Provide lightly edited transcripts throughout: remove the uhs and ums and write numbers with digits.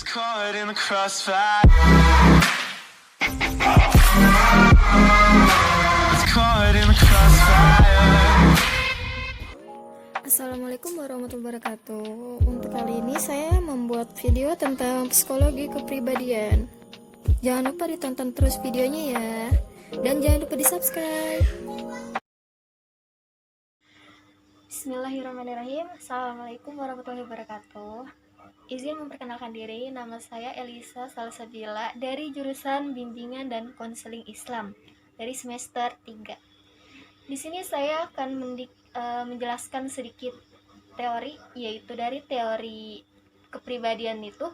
Caught in the crossfire. It's caught in the crossfire. Assalamualaikum warahmatullahi wabarakatuh. Untuk kali ini saya membuat video tentang psikologi kepribadian. Jangan lupa ditonton terus videonya ya. Dan jangan lupa di subscribe. Bismillahirrahmanirrahim. Assalamualaikum warahmatullahi wabarakatuh. Izin memperkenalkan diri, nama saya Elisa Salsabila dari jurusan Bimbingan dan Konseling Islam dari semester 3. Di sini saya akan menjelaskan sedikit teori, yaitu dari teori kepribadian itu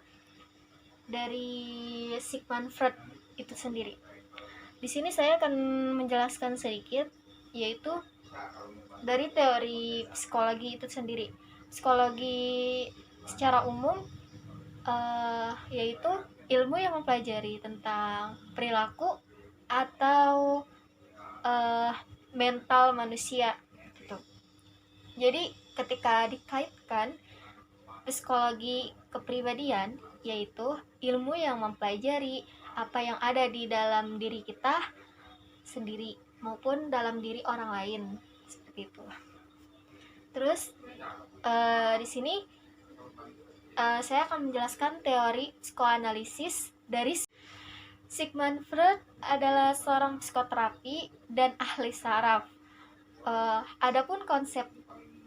dari Sigmund Freud itu sendiri. Di sini saya akan menjelaskan sedikit, yaitu dari teori psikologi itu sendiri. Psikologi secara umum yaitu ilmu yang mempelajari tentang perilaku atau mental manusia gitu. Jadi ketika dikaitkan psikologi kepribadian, yaitu ilmu yang mempelajari apa yang ada di dalam diri kita sendiri maupun dalam diri orang lain, seperti itu. Terus di sini saya akan menjelaskan teori psikoanalisis dari Sigmund Freud adalah seorang psikoterapi dan ahli saraf. Adapun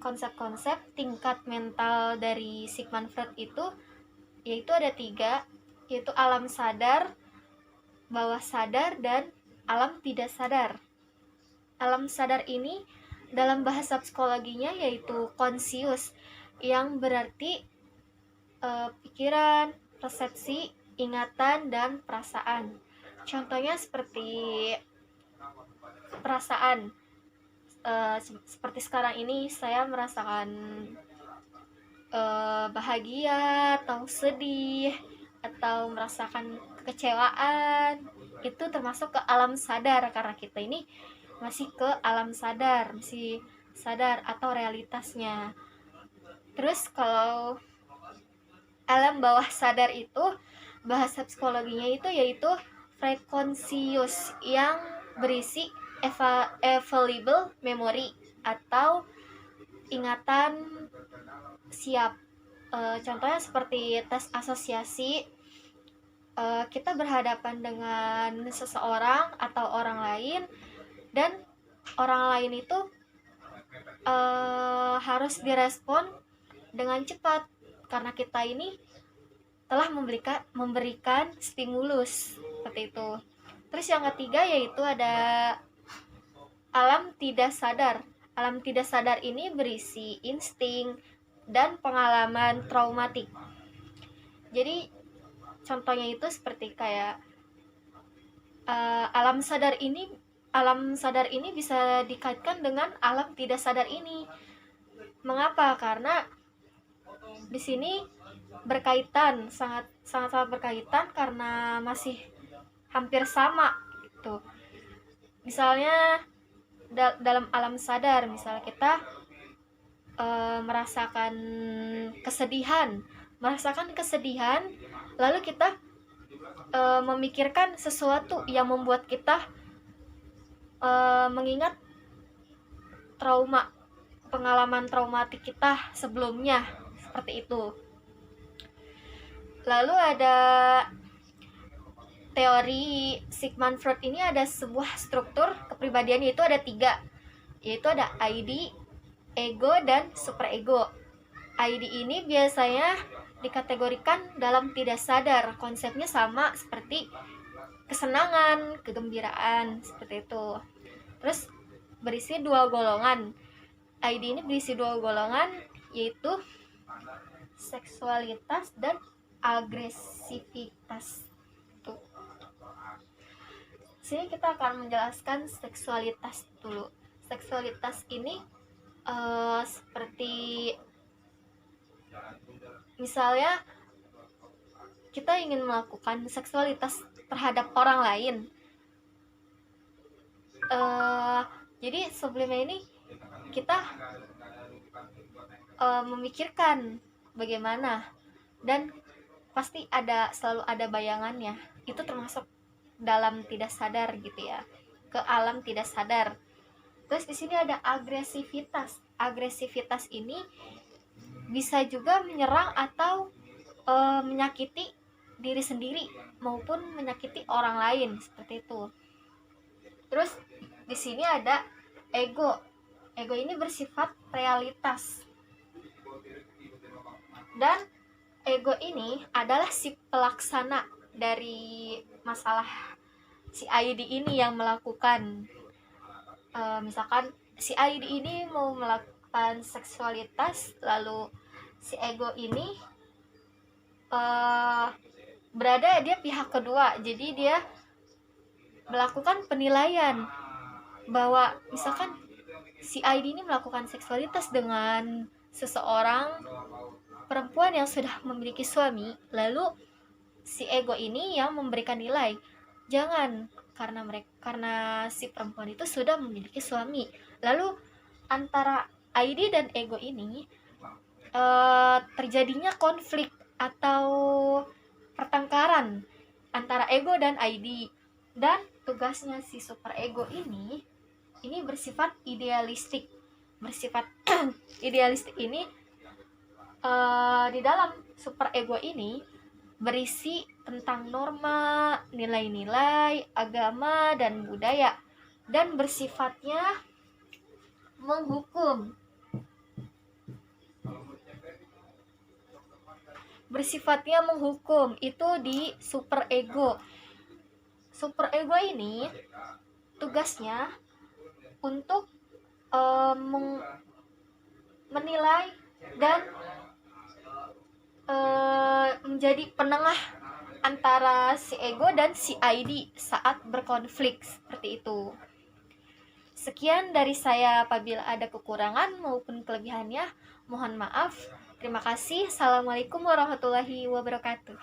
konsep-konsep tingkat mental dari Sigmund Freud itu yaitu ada 3, yaitu alam sadar, bawah sadar, dan alam tidak sadar. Alam sadar ini dalam bahasa psikologinya yaitu konsius, yang berarti pikiran, persepsi, ingatan, dan perasaan. Contohnya seperti perasaan, seperti sekarang ini saya merasakan bahagia atau sedih atau merasakan kekecewaan, itu termasuk ke alam sadar karena kita ini masih ke alam sadar, masih sadar atau realitasnya. Terus kalau alam bawah sadar itu bahasa psikologinya itu yaitu preconscious, yang berisi available memory atau ingatan siap. Contohnya seperti tes asosiasi, kita berhadapan dengan seseorang atau orang lain, dan orang lain itu harus direspon dengan cepat karena kita ini telah memberikan stimulus, seperti itu. Terus yang ketiga yaitu ada alam tidak sadar. Alam tidak sadar ini berisi insting dan pengalaman traumatik. Jadi contohnya itu seperti kayak alam sadar ini bisa dikaitkan dengan alam tidak sadar ini. Mengapa? Karena di sini berkaitan, sangat berkaitan karena masih hampir sama gitu. Misalnya dalam alam sadar, misalnya kita merasakan kesedihan, lalu kita memikirkan sesuatu yang membuat kita mengingat pengalaman traumatik kita sebelumnya, seperti itu. Lalu ada teori Sigmund Freud ini ada sebuah struktur kepribadian, yaitu ada 3, yaitu ada ID, ego, dan superego. ID ini biasanya dikategorikan dalam tidak sadar, konsepnya sama seperti kesenangan, kegembiraan, seperti itu. Terus berisi 2 golongan. ID ini berisi 2 golongan, yaitu seksualitas dan agresivitas. Tuh. Sini kita akan menjelaskan seksualitas dulu. Seksualitas ini seperti misalnya kita ingin melakukan seksualitas terhadap orang lain. Jadi sebelumnya ini kita memikirkan bagaimana, dan pasti selalu ada bayangannya. Itu termasuk dalam tidak sadar gitu ya, ke alam tidak sadar. Terus di sini ada agresivitas. Agresivitas ini bisa juga menyerang atau menyakiti diri sendiri maupun menyakiti orang lain seperti itu. Terus di sini ada ego. Ego ini bersifat realitas. Dan ego ini adalah si pelaksana dari masalah si ID ini yang melakukan. Misalkan si ID ini mau melakukan seksualitas, lalu si ego ini berada dia pihak kedua, jadi dia melakukan penilaian bahwa misalkan si ID ini melakukan seksualitas dengan seseorang perempuan yang sudah memiliki suami, lalu si ego ini yang memberikan nilai, jangan, karena si perempuan itu sudah memiliki suami. Lalu antara ID dan ego ini terjadinya konflik atau pertengkaran antara ego dan ID. Dan tugasnya si super ego ini bersifat idealistik. Bersifat idealistik ini di dalam super ego ini berisi tentang norma, nilai-nilai, agama, dan budaya, dan bersifatnya menghukum. Bersifatnya menghukum itu di super ego. Super ego ini tugasnya untuk menilai dan menjadi penengah antara si ego dan si ID saat berkonflik seperti itu. Sekian dari saya, apabila ada kekurangan maupun kelebihannya mohon maaf. Terima kasih. Assalamualaikum warahmatullahi wabarakatuh.